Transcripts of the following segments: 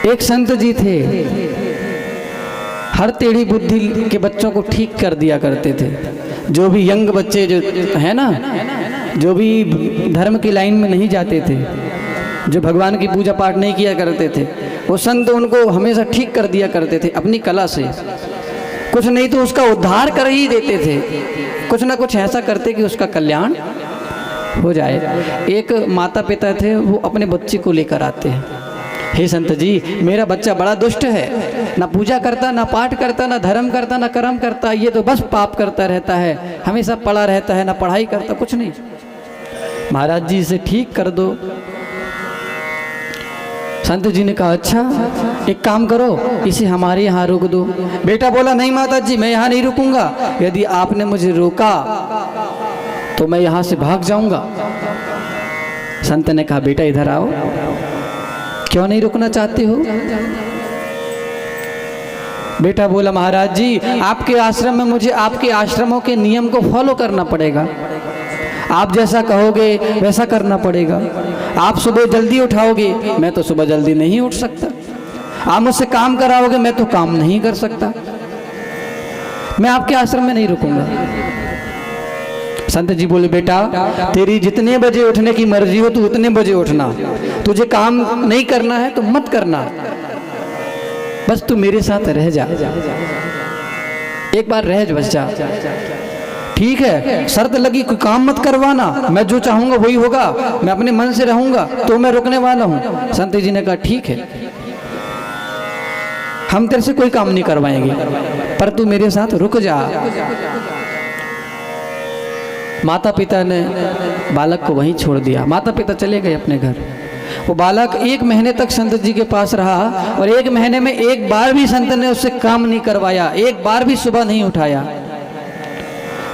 एक संत जी थे, हर टेढ़ी बुद्धि के बच्चों को ठीक कर दिया करते थे। जो भी यंग बच्चे जो है ना, जो भी धर्म की लाइन में नहीं जाते थे, जो भगवान की पूजा पाठ नहीं किया करते थे, वो संत उनको हमेशा ठीक कर दिया करते थे अपनी कला से। कुछ नहीं तो उसका उद्धार कर ही देते थे, कुछ ना कुछ ऐसा करते कि उसका कल्याण हो जाए। एक माता पिता थे, वो अपने बच्चे को लेकर आते हैं, हे संत जी मेरा बच्चा बड़ा दुष्ट है, ना पूजा करता, ना पाठ करता, ना धर्म करता, ना कर्म करता, ये तो बस पाप करता रहता है, हमेशा पड़ा रहता है, ना पढ़ाई करता, कुछ नहीं। महाराज जी इसे ठीक कर दो। संत जी ने कहा अच्छा एक काम करो, इसे हमारे यहाँ रोक दो। बेटा बोला नहीं माता जी मैं यहाँ नहीं रुकूंगा, यदि आपने मुझे रोका तो मैं यहाँ से भाग जाऊंगा। संत ने कहा बेटा इधर आओ, क्यों नहीं रुकना चाहते हो? बेटा बोला महाराज जी आपके आश्रम में मुझे आपके आश्रमों के नियम को फॉलो करना पड़ेगा, आप जैसा कहोगे वैसा करना पड़ेगा। आप सुबह जल्दी उठाओगे, मैं तो सुबह जल्दी नहीं उठ सकता। आप मुझसे काम कराओगे, मैं तो काम नहीं कर सकता। मैं आपके आश्रम में नहीं रुकूंगा। संत जी बोले बेटा तेरी जितने बजे उठने की मर्जी हो तू उतने बजे उठना, तुझे काम नहीं करना है तो मत करना, बस तू मेरे साथ रह जा, एक बार रह जा, बस जा। ठीक है शर्त लगी कोई काम मत करवाना, मैं जो चाहूंगा वही होगा, मैं अपने मन से रहूंगा, तो मैं रुकने वाला हूं। संत जी ने कहा ठीक है हम तेरे से कोई काम नहीं करवाएंगे, पर तू मेरे साथ रुक जा। माता पिता ने बालक को वहीं छोड़ दिया, माता पिता चले गए अपने घर। वो बालक 1 महीने तक संत जी के पास रहा, और 1 महीने में एक बार भी संत ने उससे काम नहीं करवाया, एक बार भी सुबह नहीं उठाया।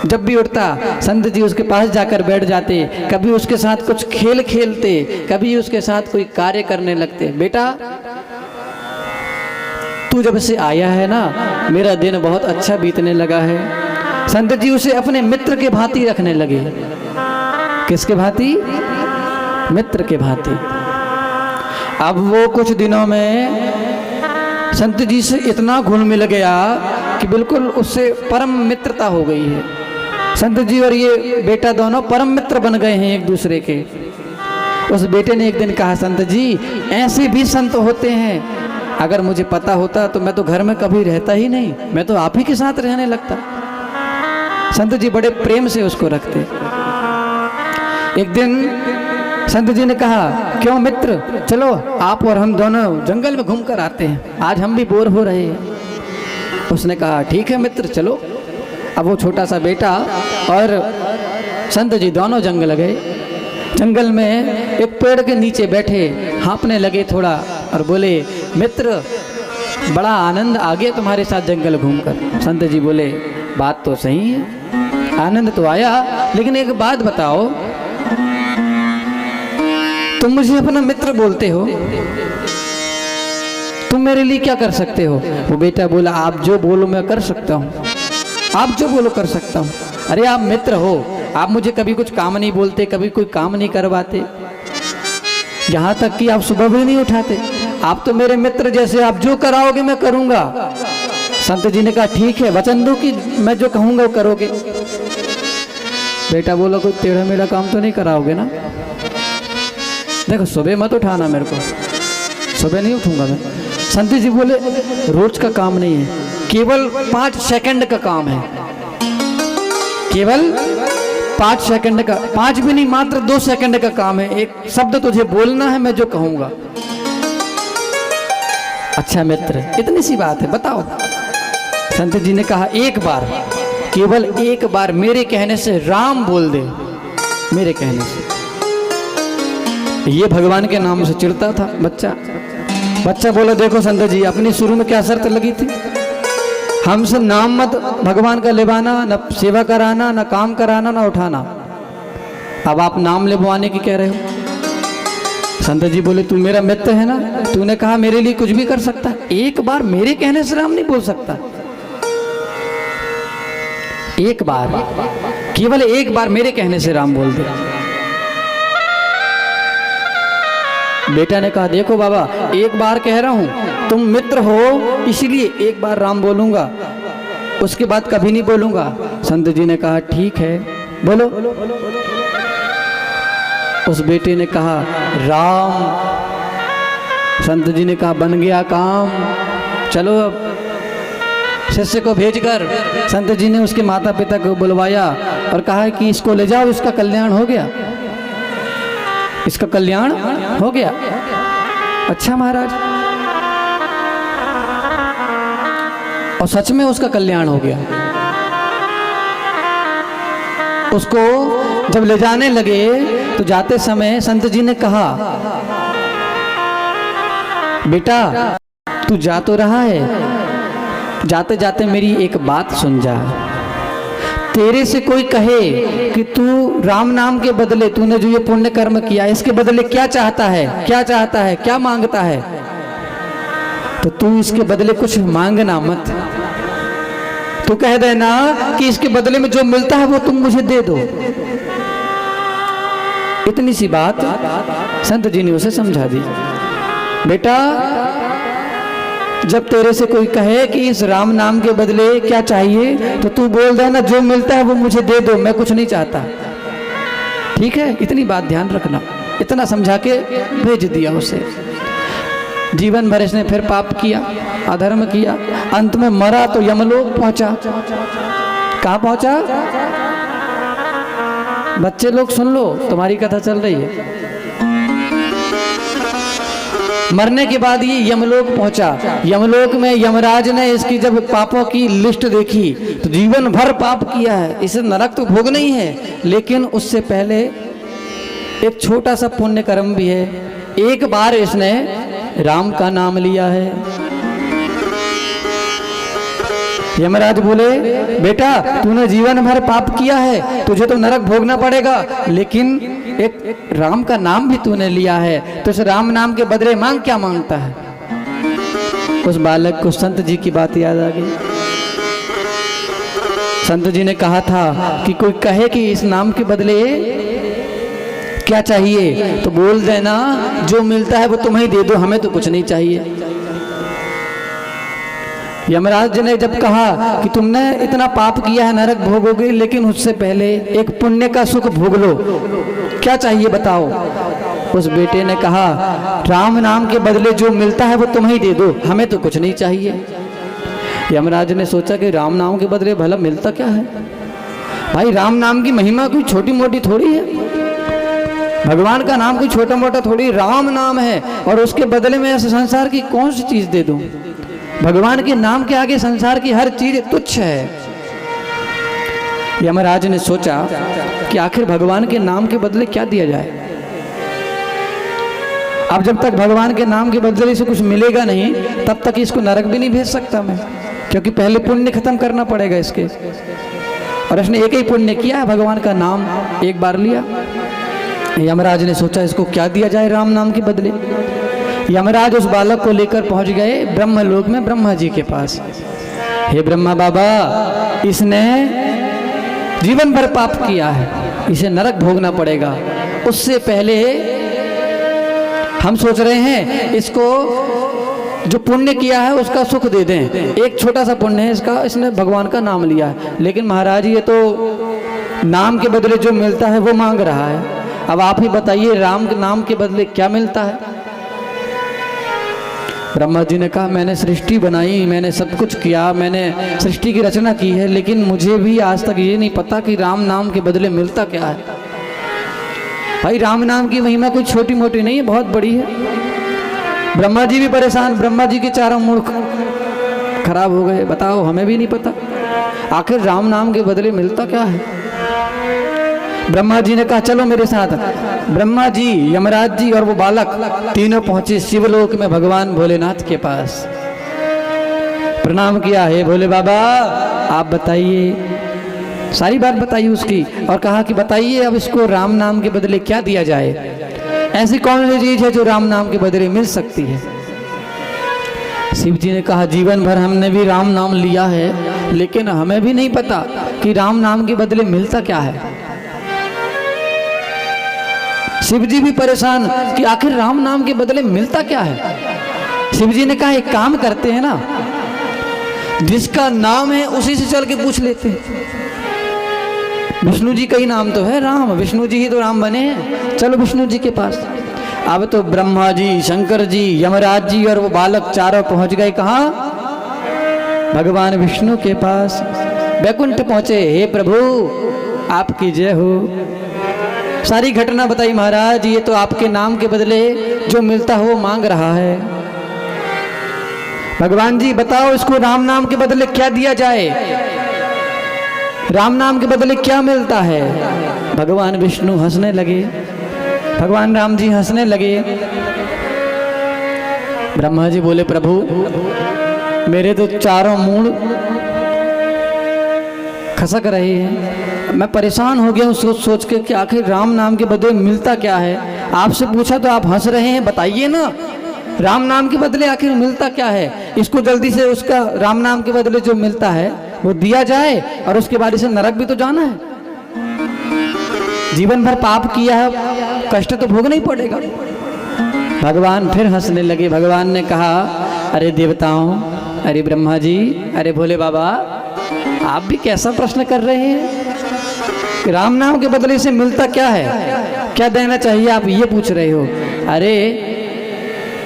जब भी उठता संत जी उसके पास जाकर बैठ जाते, कभी उसके साथ कुछ खेल खेलते, कभी उसके साथ कोई कार्य करने लगते। बेटा तू जब से आया है ना मेरा दिन बहुत अच्छा बीतने लगा है। संत जी उसे अपने मित्र के भांति रखने लगे। किसके भांति? मित्र के भांति। अब वो कुछ दिनों में संत जी से इतना घुल मिल गया कि बिल्कुल उससे परम मित्रता हो गई है। संत जी और ये बेटा दोनों परम मित्र बन गए हैं एक दूसरे के। उस बेटे ने एक दिन कहा संत जी ऐसे भी संत होते हैं, अगर मुझे पता होता तो मैं तो घर में कभी रहता ही नहीं, मैं तो आप ही के साथ रहने लगता। संत जी बड़े प्रेम से उसको रखते। एक दिन संत जी ने कहा क्यों मित्र चलो आप और हम दोनों जंगल में घूम कर आते हैं, आज हम भी बोर हो रहे हैं। उसने कहा ठीक है मित्र चलो। अब वो छोटा सा बेटा और संत जी दोनों जंगल गए। जंगल में एक पेड़ के नीचे बैठे हाँफने लगे थोड़ा और बोले मित्र बड़ा आनंद आ गया तुम्हारे साथ जंगल घूमकर। संत जी बोले बात तो सही है, आनंद तो आया, लेकिन एक बात बताओ तुम मुझे अपना मित्र बोलते हो, तुम मेरे लिए क्या कर सकते हो? वो बेटा बोला आप जो बोलो मैं कर सकता हूँ, आप जो बोलो कर सकता हूँ। अरे आप मित्र हो, आप मुझे कभी कुछ काम नहीं बोलते, कभी कोई काम नहीं करवाते, यहाँ तक कि आप सुबह भी नहीं उठाते। आप तो मेरे मित्र जैसे, आप जो कराओगे मैं करूँगा। संत जी ने कहा ठीक है वचन दो कि मैं जो कहूँगा वो करोगे। बेटा बोला कोई टेढ़ा मेढ़ा काम तो नहीं कराओगे ना? देखो सुबह मत उठाना मेरे को, सुबह नहीं उठूंगा मैं। संत जी बोले रोज का काम नहीं है, केवल 5 सेकंड का काम है, केवल 5 सेकंड का, 5 भी नहीं मात्र 2 सेकंड का काम है। एक शब्द तुझे बोलना है, मैं जो कहूंगा। अच्छा मित्र इतनी सी बात है बताओ। संत जी ने कहा एक बार, केवल एक बार मेरे कहने से राम बोल दे, मेरे कहने से। ये भगवान के नाम से चिढ़ता था बच्चा बोला देखो संत जी अपनी शुरू में क्या शर्त लगी थी, हमसे नाम मत भगवान का लेवाना, न सेवा कराना, न काम कराना, न उठाना। अब आप नाम लेवाने की कह रहे हो। संत जी बोले तू मेरा मित्र है ना, तूने कहा मेरे लिए कुछ भी कर सकता है, एक बार मेरे कहने से राम नहीं बोल सकता। एक बार, केवल एक बार मेरे कहने से राम बोल दे। बेटा ने कहा देखो बाबा, एक बार कह रहा हूं, तुम मित्र हो इसलिए एक बार राम बोलूंगा, उसके बाद कभी नहीं बोलूंगा। संत जी ने कहा ठीक है बोलो। उस बेटे ने कहा राम। संत जी ने कहा बन गया काम, चलो अब। शिष्य को भेजकर संत जी ने उसके माता पिता को बुलवाया और कहा कि इसको ले जाओ, इसका कल्याण हो गया, इसका कल्याण हो गया। अच्छा महाराज, और सच में उसका कल्याण हो गया। उसको जब ले जाने लगे तो जाते समय संत जी ने कहा बेटा तू जा तो रहा है, जाते जाते मेरी एक बात सुन जा। तेरे से कोई कहे कि तू राम नाम के बदले तूने जो ये पुण्य कर्म किया इसके बदले क्या चाहता है, क्या चाहता है, क्या मांगता है, तो तू इसके बदले कुछ मांगना मत। तू कह देना कि इसके बदले में जो मिलता है वो तुम मुझे दे दो। इतनी सी बात संत जी ने उसे समझा दी। बेटा जब तेरे से कोई कहे कि इस राम नाम के बदले क्या चाहिए तो तू बोल देना जो मिलता है वो मुझे दे दो, मैं कुछ नहीं चाहता। ठीक है, इतनी बात ध्यान रखना। इतना समझा के भेज दिया उसे। जीवन भर इसने फिर पाप किया, अधर्म किया, अंत में मरा तो यमलोक पहुंचा। कहाँ पहुंचा? बच्चे लोग सुन लो, तुम्हारी कथा चल रही है। मरने के बाद ये यमलोक पहुंचा। यमलोक में यमराज ने इसकी जब पापों की लिस्ट देखी तो जीवन भर पाप किया है, इसे नरक तो भोगना ही है, लेकिन उससे पहले एक छोटा सा पुण्य कर्म भी है। एक बार इसने राम का नाम लिया है। यमराज बोले बेटा तूने जीवन भर पाप किया है, तुझे तो नरक भोगना पड़ेगा, लेकिन एक राम का नाम भी तूने लिया है, तो उस राम नाम के बदले मांग। क्या मांगता है? उस बालक को संत जी की बात याद आ गई। संत जी ने कहा था कि कोई कहे कि इस नाम के बदले क्या चाहिए तो बोल देना जो मिलता है वो तुम्हें दे दो, हमें तो कुछ नहीं चाहिए। यमराज ने जब कहा कि तुमने इतना पाप किया है, नरक भोगोगे, लेकिन उससे पहले एक पुण्य का सुख भोग लो, क्या चाहिए बताओ? उस बेटे ने कहा राम नाम के बदले जो मिलता है वो तुम्हें दे दो, हमें तो कुछ नहीं चाहिए। यमराज ने सोचा कि राम नाम के बदले भला मिलता क्या है? भाई राम नाम की महिमा कोई छोटी मोटी थोड़ी है, भगवान का नाम कोई छोटा मोटा थोड़ी, राम नाम है और उसके बदले में संसार की कौन सी चीज दे दूं? भगवान के नाम के आगे संसार की हर चीज तुच्छ है। यमराज ने सोचा कि आखिर भगवान के नाम के बदले क्या दिया जाए। अब जब तक भगवान के नाम के बदले से कुछ मिलेगा नहीं तब तक इसको नरक भी नहीं भेज सकता मैं, क्योंकि पहले पुण्य खत्म करना पड़ेगा इसके। और इसने एक ही पुण्य किया, भगवान का नाम एक बार लिया। यमराज ने सोचा इसको क्या दिया जाए राम नाम के बदले। यमराज उस बालक को लेकर पहुंच गए ब्रह्मलोक में ब्रह्मा जी के पास। हे ब्रह्मा बाबा, इसने जीवन भर पाप किया है, इसे नरक भोगना पड़ेगा, उससे पहले हम सोच रहे हैं इसको जो पुण्य किया है उसका सुख दे दें। एक छोटा सा पुण्य है इसका, इसने भगवान का नाम लिया है, लेकिन महाराज ये तो नाम के बदले जो मिलता है वो मांग रहा है। अब आप ही बताइए राम के नाम के बदले क्या मिलता है? ब्रह्मा जी ने कहा मैंने सृष्टि बनाई, मैंने सब कुछ किया, मैंने सृष्टि की रचना की है, लेकिन मुझे भी आज तक ये नहीं पता कि राम नाम के बदले मिलता क्या है। भाई राम नाम की महिमा कोई छोटी मोटी नहीं है, बहुत बड़ी है। ब्रह्मा जी भी परेशान, ब्रह्मा जी के चारों मूर्ख खराब हो गए। बताओ हमें भी नहीं पता आखिर राम नाम के बदले मिलता क्या है। ब्रह्मा जी ने कहा चलो मेरे साथ। ब्रह्मा जी, यमराज जी और वो बालक तीनों पहुंचे शिवलोक में भगवान भोलेनाथ के पास। प्रणाम किया, हे भोले बाबा आप बताइए, सारी बात बताइए उसकी, और कहा कि बताइए अब इसको राम नाम के बदले क्या दिया जाए। ऐसी कौन सी चीज है जो राम नाम के बदले मिल सकती है? शिव जी ने कहा जीवन भर हमने भी राम नाम लिया है, लेकिन हमें भी नहीं पता कि राम नाम के बदले मिलता क्या है। शिव जी भी परेशान कि आखिर राम नाम के बदले मिलता क्या है। शिव जी ने कहा एक काम करते हैं ना, जिसका नाम है उसी से चल के पूछ लेते हैं। विष्णु जी का ही नाम तो है राम, विष्णु जी ही तो राम बने हैं, चलो विष्णु जी के पास। अब तो ब्रह्मा जी, शंकर जी, यमराज जी और वो बालक चारों पहुंच गए कहाँ? भगवान विष्णु के पास। वैकुंठ पहुंचे। हे प्रभु आपकी जय हो। सारी घटना बताई महाराज, ये तो आपके नाम के बदले जो मिलता हो वो मांग रहा है। भगवान जी बताओ इसको राम नाम के बदले क्या दिया जाए, राम नाम के बदले क्या मिलता है। भगवान विष्णु हंसने लगे, भगवान राम जी हंसने लगे। ब्रह्मा जी बोले प्रभु मेरे तो चारों मूल खसक रहे हैं, मैं परेशान हो गया हूँ सोच सोच के कि आखिर राम नाम के बदले मिलता क्या है। आपसे पूछा तो आप हंस रहे हैं, बताइए ना राम नाम के बदले आखिर मिलता क्या है। इसको जल्दी से उसका राम नाम के बदले जो मिलता है वो दिया जाए, और उसके बाद इसे नरक भी तो जाना है। जीवन भर पाप किया है, कष्ट तो भोगना ही पड़ेगा। भगवान फिर हंसने लगे। भगवान ने कहा अरे देवताओं, अरे ब्रह्मा जी, अरे भोले बाबा, आप भी कैसा प्रश्न कर रहे हैं। राम नाम के बदले से मिलता क्या है, क्या देना चाहिए, आप ये पूछ रहे हो। अरे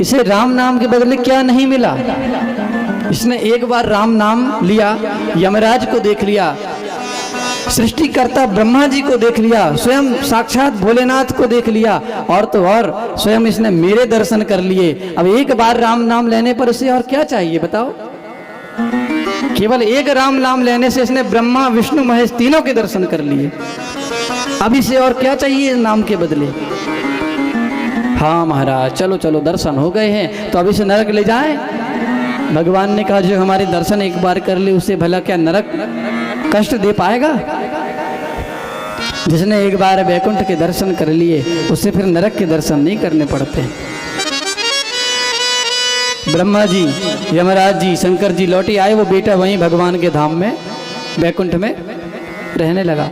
इसे राम नाम के बदले क्या नहीं मिला। इसने एक बार राम नाम लिया, यमराज को देख लिया, सृष्टिकर्ता ब्रह्मा जी को देख लिया, स्वयं साक्षात भोलेनाथ को देख लिया, और तो और स्वयं इसने मेरे दर्शन कर लिए। अब एक बार राम नाम लेने पर इसे और क्या चाहिए बताओ। केवल एक राम नाम लेने से इसने ब्रह्मा विष्णु महेश तीनों के दर्शन कर लिए। अब इसे और क्या चाहिए नाम के बदले। हाँ महाराज चलो चलो, दर्शन हो गए हैं तो अब इसे नरक ले जाए। भगवान ने कहा जो हमारे दर्शन एक बार कर ले उसे भला क्या नरक कष्ट दे पाएगा। जिसने एक बार वैकुंठ के दर्शन कर लिए उससे फिर नरक के दर्शन नहीं करने पड़ते। ब्रह्मा जी, यमराज जी, शंकर जी लौटे आए, वो बेटा वहीं भगवान के धाम में वैकुंठ में रहने लगा।